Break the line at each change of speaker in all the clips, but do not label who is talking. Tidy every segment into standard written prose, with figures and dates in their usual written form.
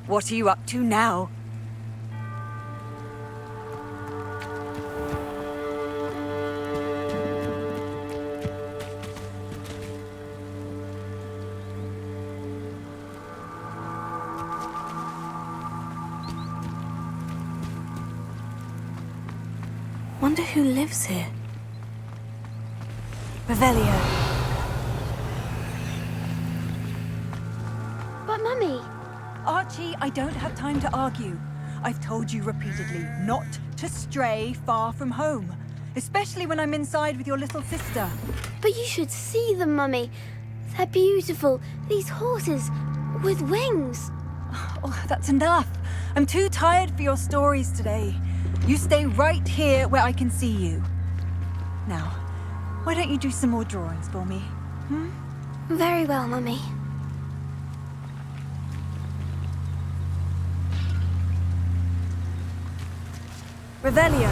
What are you up to now?
Wonder who lives here. Revelio.
But Mummy...
Archie, I don't have time to argue. I've told you repeatedly not to stray far from home, especially when I'm inside with your little sister.
But you should see them, Mummy. They're beautiful. These horses with wings.
Oh, that's enough. I'm too tired for your stories today. You stay right here where I can see you. Now, why don't you do some more drawings for me?
Very well, Mummy.
Revelio.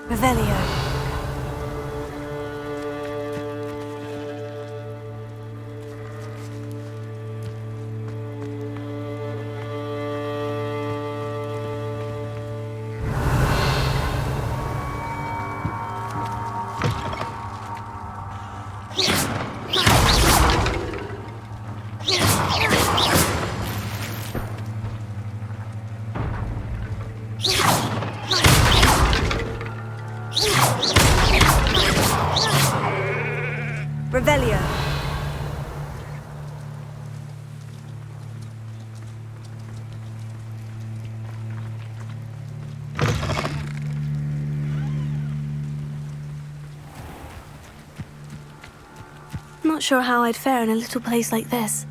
Revelio. Revelio. Not sure how I'd fare in a little place like this.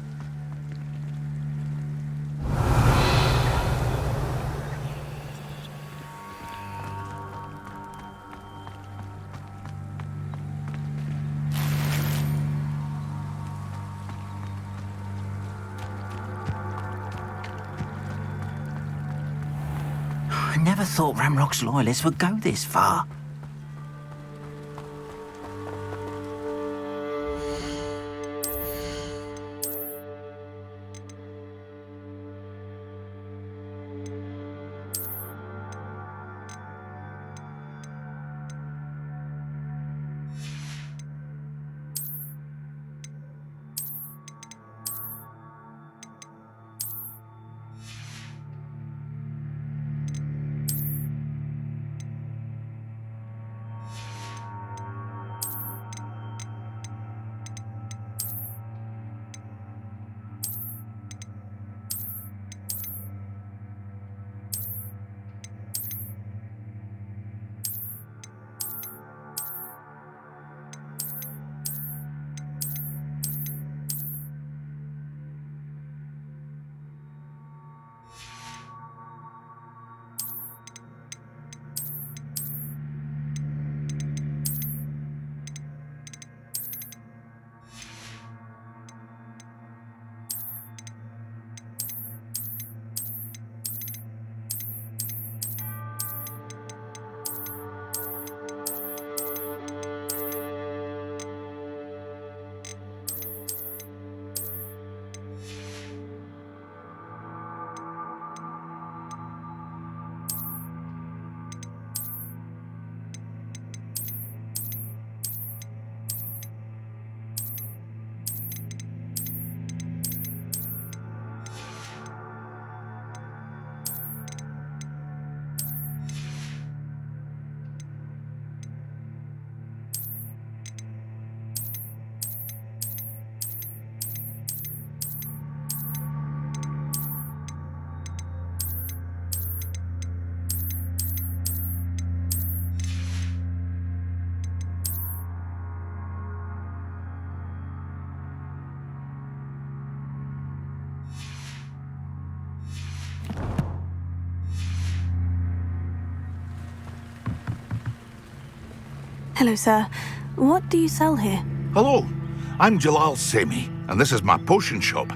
I never thought Ramrock's loyalists would go this far.
Hello, sir. What do you sell here?
Hello, I'm Jalal Semi, and this is my potion shop.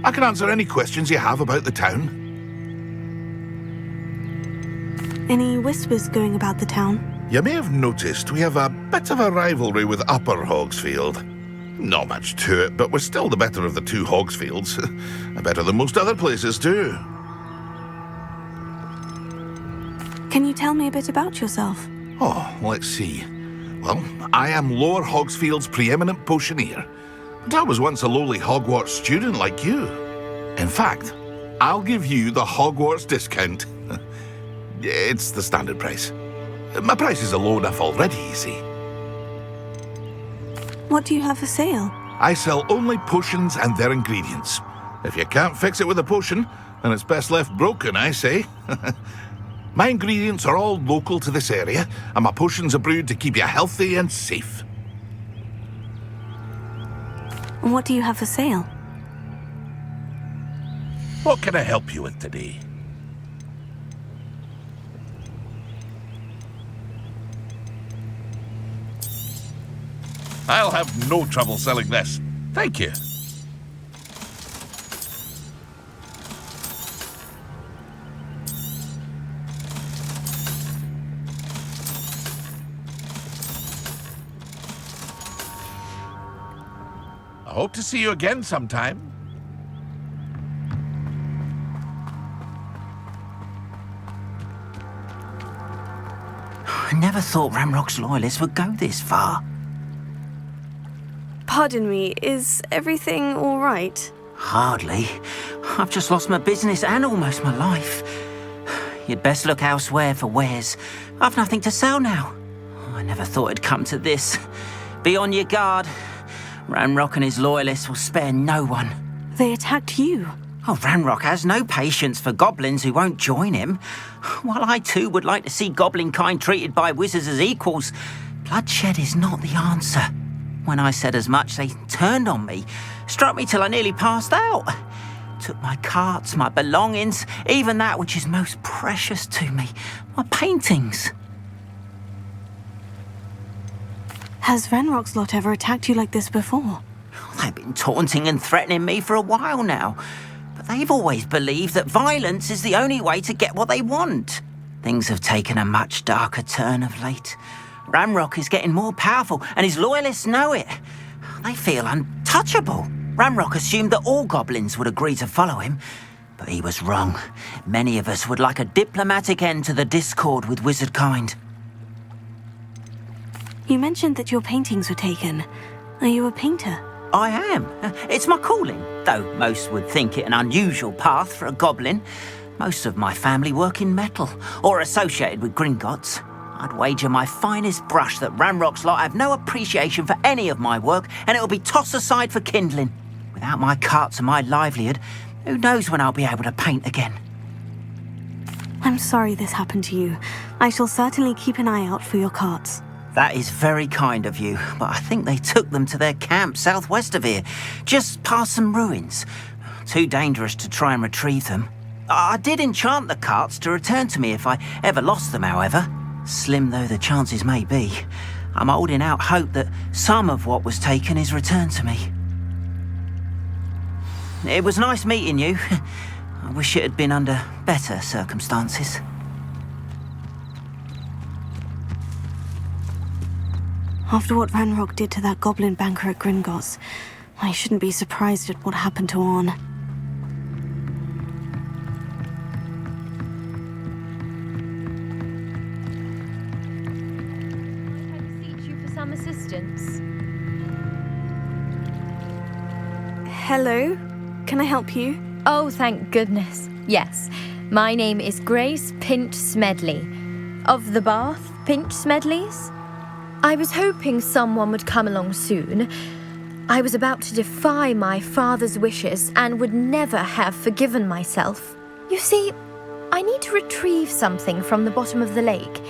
I can answer any questions you have about the town.
Any whispers going about the town?
You may have noticed we have a bit of a rivalry with Upper Hogsfield. Not much to it, but we're still the better of the two Hogsfields. Better than most other places too.
Can you tell me a bit about yourself?
Oh, let's see. Well, I am Lower Hogsfield's preeminent potioneer. But I was once a lowly Hogwarts student like you. In fact, I'll give you the Hogwarts discount. It's the standard price. My prices are low enough already, you see.
What do you have for sale?
I sell only potions and their ingredients. If you can't fix it with a potion, then it's best left broken, I say. My ingredients are all local to this area, and my potions are brewed to keep you healthy and safe.
What do you have for sale?
What can I help you with today? I'll have no trouble selling this. Thank you. I hope to see you again sometime.
I never thought Ramrock's loyalists would go this far.
Pardon me, is everything all right?
Hardly. I've just lost my business and almost my life. You'd best look elsewhere for wares. I've nothing to sell now. I never thought it'd come to this. Be on your guard. Ranrock and his loyalists will spare no one.
They attacked you.
Oh, Ranrock has no patience for goblins who won't join him. While I too would like to see goblin kind treated by wizards as equals, bloodshed is not the answer. When I said as much, they turned on me, struck me till I nearly passed out. Took my carts, my belongings, even that which is most precious to me, my paintings.
Has Ranrock's lot ever attacked you like this before?
They've been taunting and threatening me for a while now, but they've always believed that violence is the only way to get what they want. Things have taken a much darker turn of late. Ranrock is getting more powerful, and his loyalists know it. They feel untouchable. Ranrock assumed that all goblins would agree to follow him, but he was wrong. Many of us would like a diplomatic end to the discord with wizard kind.
You mentioned that your paintings were taken. Are you a painter?
I am. It's my calling, though most would think it an unusual path for a goblin. Most of my family work in metal, or associated with Gringotts. I'd wager my finest brush that Ranrock's lot have no appreciation for any of my work, and it'll be tossed aside for kindling. Without my carts and my livelihood, who knows when I'll be able to paint again.
I'm sorry this happened to you. I shall certainly keep an eye out for your carts.
That is very kind of you, but I think they took them to their camp southwest of here, just past some ruins. Too dangerous to try and retrieve them. I did enchant the carts to return to me if I ever lost them, however. Slim though the chances may be, I'm holding out hope that some of what was taken is returned to me. It was nice meeting you. I wish it had been under better circumstances.
After what Ranrock did to that goblin banker at Gringotts, I shouldn't be surprised at what happened to Orn.
Some assistance.
Hello? Can I help you?
Oh, thank goodness. Yes. My name is Grace Pinch Smedley. Of the Bath Pinch Smedleys? I was hoping someone would come along soon. I was about to defy my father's wishes and would never have forgiven myself. You see, I need to retrieve something from the bottom of the lake.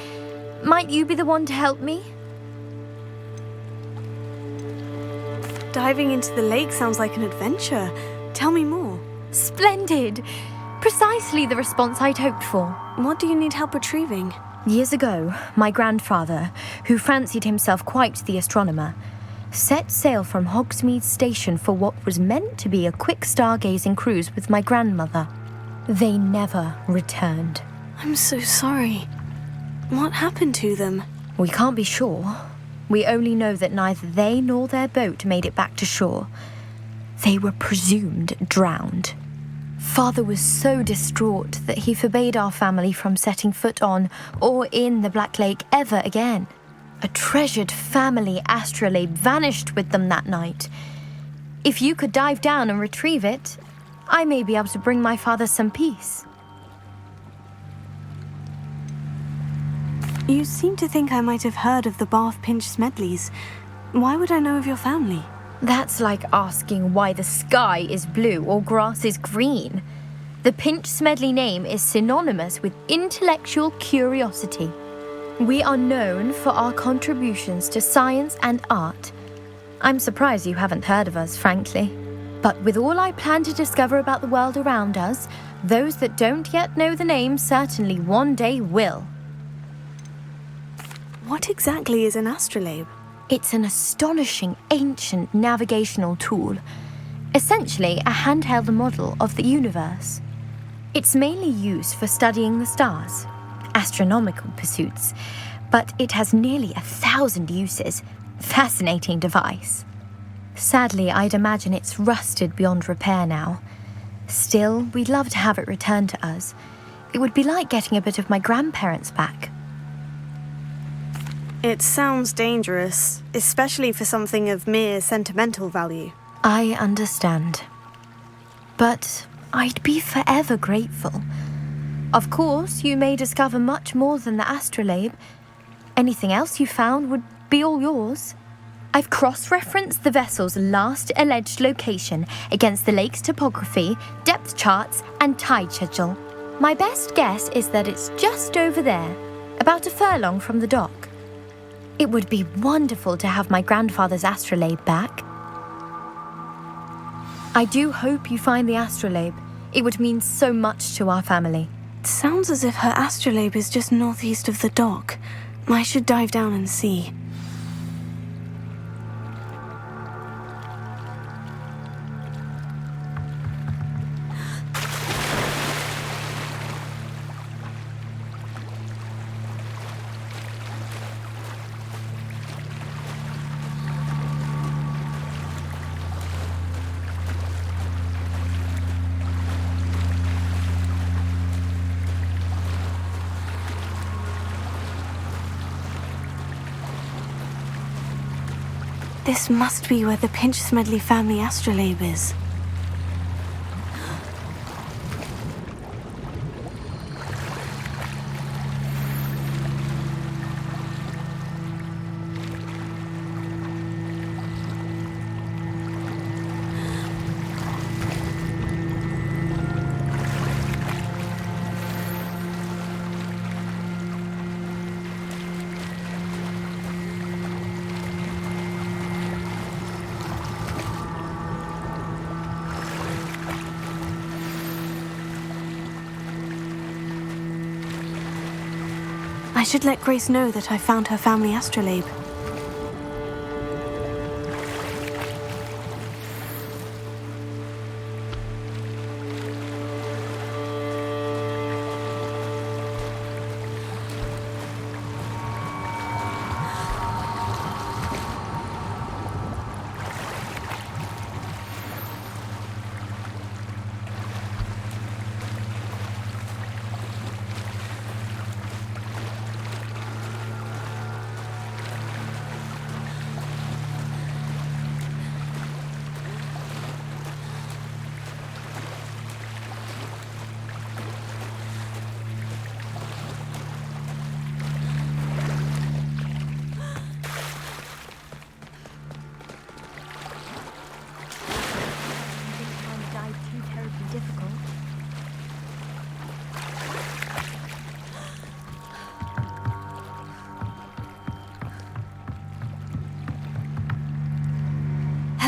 Might you be the one to help me?
Diving into the lake sounds like an adventure. Tell me more.
Splendid! Precisely the response I'd hoped for.
What do you need help retrieving?
Years ago, my grandfather, who fancied himself quite the astronomer, set sail from Hogsmeade Station for what was meant to be a quick stargazing cruise with my grandmother. They never returned.
I'm so sorry. What happened to them?
We can't be sure. We only know that neither they nor their boat made it back to shore. They were presumed drowned. Father was so distraught that he forbade our family from setting foot on or in the Black Lake ever again. A treasured family astrolabe vanished with them that night. If you could dive down and retrieve it, I may be able to bring my father some peace.
You seem to think I might have heard of the Bath Pinch Smedleys. Why would I know of your family?
That's like asking why the sky is blue or grass is green. The Pinch Smedley name is synonymous with intellectual curiosity. We are known for our contributions to science and art. I'm surprised you haven't heard of us, frankly. But with all I plan to discover about the world around us, those that don't yet know the name certainly one day will.
What exactly is an astrolabe?
It's an astonishing ancient navigational tool, essentially a handheld model of the universe. It's mainly used for studying the stars, astronomical pursuits, but it has nearly 1,000 uses. Fascinating device. Sadly, I'd imagine it's rusted beyond repair now. Still, we'd love to have it returned to us. It would be like getting a bit of my grandparents back.
It sounds dangerous, especially for something of mere sentimental value.
I understand. But I'd be forever grateful. Of course, you may discover much more than the astrolabe. Anything else you found would be all yours. I've cross-referenced the vessel's last alleged location against the lake's topography, depth charts, and tide schedule. My best guess is that it's just over there, about a furlong from the dock. It would be wonderful to have my grandfather's astrolabe back. I do hope you find the astrolabe. It would mean so much to our family.
It sounds as if her astrolabe is just northeast of the dock. I should dive down and see. This must be where the Pinch Smedley family astrolabe is. I should let Grace know that I found her family astrolabe.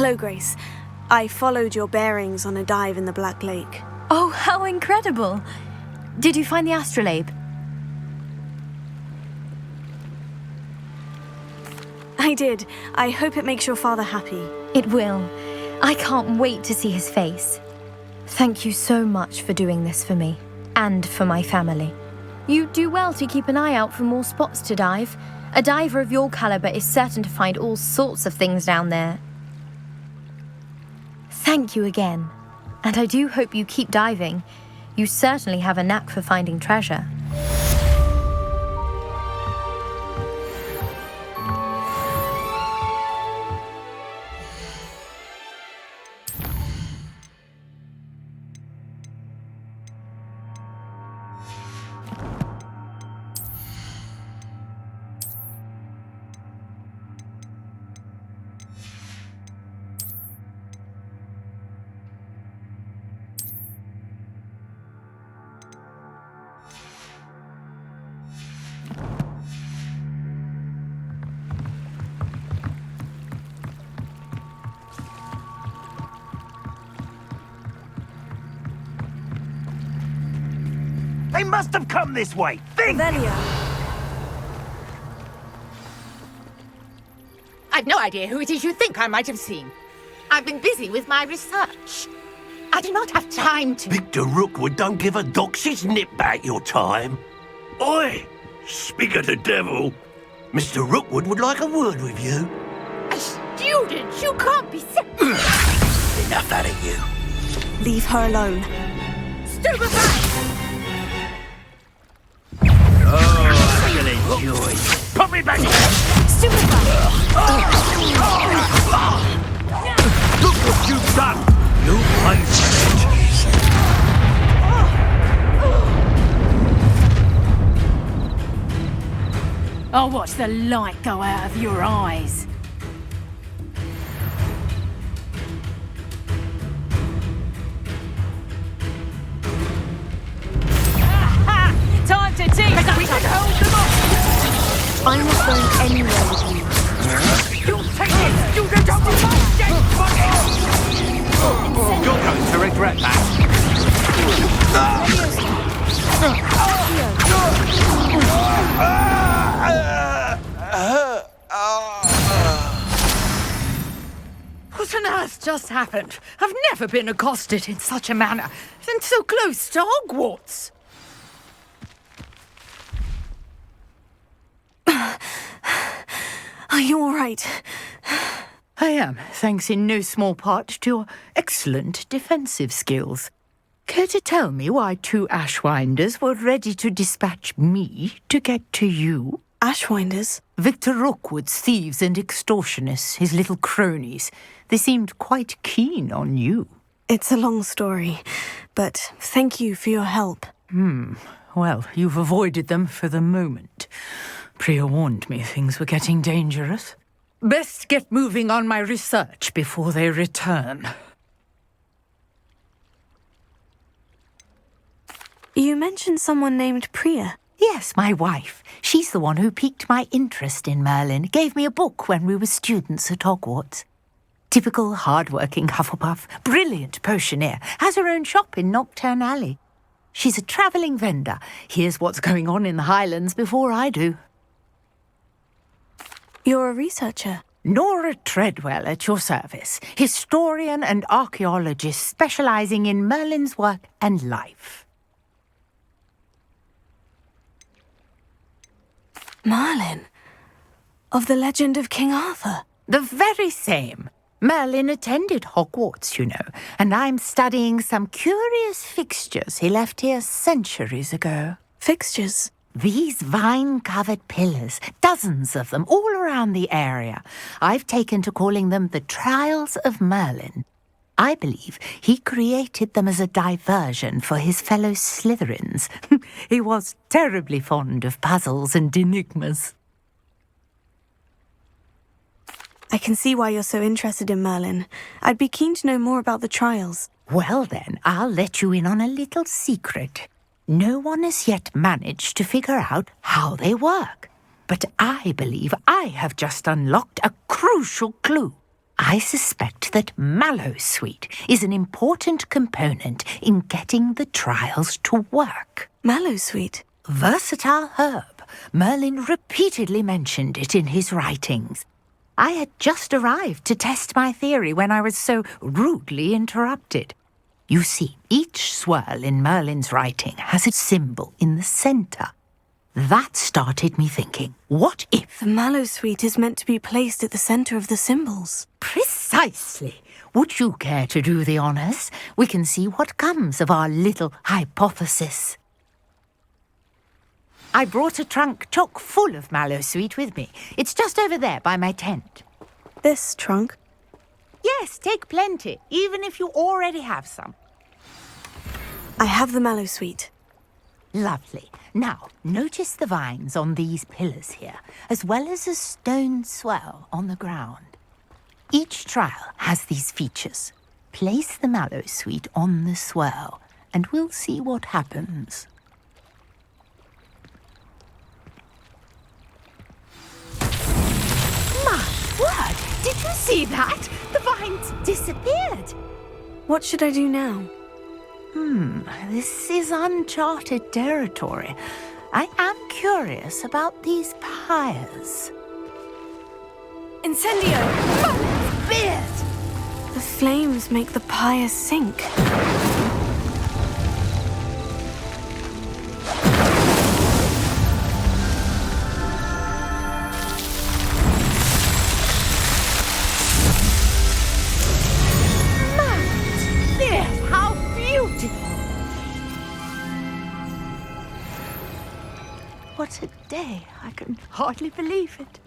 Hello, Grace. I followed your bearings on a dive in the Black Lake.
Oh, how incredible! Did you find the astrolabe?
I did. I hope it makes your father happy.
It will. I can't wait to see his face. Thank you so much for doing this for me, and for my family. You do well to keep an eye out for more spots to dive. A diver of your caliber is certain to find all sorts of things down there. Thank you again, and I do hope you keep diving. You certainly have a knack for finding treasure.
They must have come this way. Think!
Velia.
I've no idea who it is you think I might have seen. I've been busy with my research. I do not have time to...
Victor Rookwood don't give a doxy's nip back your time. Oi! Speak of the devil. Mr. Rookwood would like a word with you.
A student? You can't be sick.
Enough out of you.
Leave her alone.
Stupefy!
Oh, I'll enjoy. Put me back in. Look what you've done. You pay for it.
I'll watch the light go out of your eyes. Time to teach! We can hold them off!
I'm not going anywhere with you.
You take it, student of the
You're going to regret that.
What on earth just happened? I've never been accosted in such a manner, and so close to Hogwarts.
Are you all right?
I am, thanks in no small part to your excellent defensive skills. Care to tell me why two Ashwinders were ready to dispatch me to get to you?
Ashwinders?
Victor Rookwood's thieves and extortionists, his little cronies. They seemed quite keen on you.
It's a long story, but thank you for your help.
Well, you've avoided them for the moment. Priya warned me things were getting dangerous. Best get moving on my research before they return.
You mentioned someone named Priya.
Yes, my wife. She's the one who piqued my interest in Merlin, gave me a book when we were students at Hogwarts. Typical hard-working Hufflepuff, brilliant potioneer, has her own shop in Nocturne Alley. She's a travelling vendor, hears what's going on in the Highlands before I do.
You're a researcher.
Nora Treadwell at your service, historian and archaeologist specialising in Merlin's work and life.
Merlin? Of the legend of King Arthur?
The very same. Merlin attended Hogwarts, you know, and I'm studying some curious fixtures he left here centuries ago.
Fixtures?
These vine-covered pillars, dozens of them, all around the area. I've taken to calling them the Trials of Merlin. I believe he created them as a diversion for his fellow Slytherins. He was terribly fond of puzzles and enigmas.
I can see why you're so interested in Merlin. I'd be keen to know more about the trials.
Well then, I'll let you in on a little secret. No one has yet managed to figure out how they work. But I believe I have just unlocked a crucial clue. I suspect that Mellow Sweet is an important component in getting the trials to work.
Mellow Sweet?
Versatile herb. Merlin repeatedly mentioned it in his writings. I had just arrived to test my theory when I was so rudely interrupted. You see, each swirl in Merlin's writing has a symbol in the centre. That started me thinking, what if...
The Mallow Suite is meant to be placed at the centre of the symbols.
Precisely. Would you care to do the honours? We can see what comes of our little hypothesis. I brought a trunk chock full of Mallow Suite with me. It's just over there by my tent.
This trunk?
Yes, take plenty, even if you already have some.
I have the Mallow Suite.
Lovely. Now, notice the vines on these pillars here, as well as a stone swell on the ground. Each trial has these features. Place the Mallow Suite on the swell, and we'll see what happens. My word! Did you see that? The vines disappeared.
What should I do now?
This is uncharted territory. I am curious about these pyres.
Incendio!
Beard!
The flames make the pyre sink.
How beautiful! What a day! I can hardly believe it.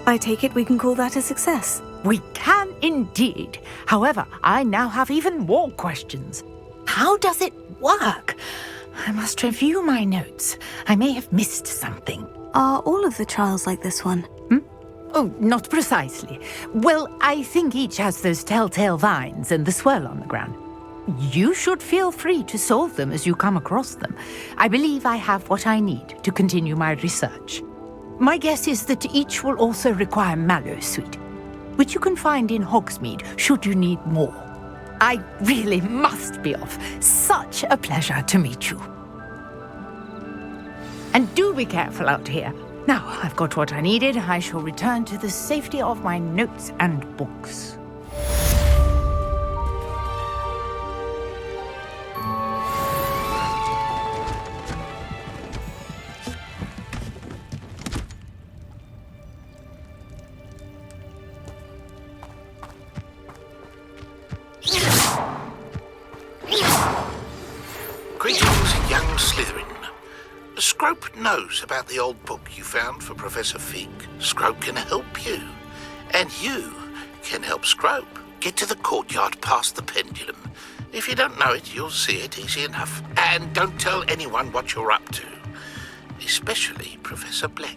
I take it we can call that a success.
We can indeed. However, I now have even more questions. How does it work? I must review my notes. I may have missed something.
Are all of the trials like this one?
Oh, not precisely. Well, I think each has those telltale vines and the swirl on the ground. You should feel free to solve them as you come across them. I believe I have what I need to continue my research. My guess is that each will also require Mallow Suite, which you can find in Hogsmeade should you need more. I really must be off. Such a pleasure to meet you. And do be careful out here. Now I've got what I needed, I shall return to the safety of my notes and books.
Greetings, young Slytherin. Scrope knows about the old book you found for Professor Fig. Scrope can help you. And you can help Scrope. Get to the courtyard past the pendulum. If you don't know it, you'll see it easy enough. And don't tell anyone what you're up to. Especially Professor Black.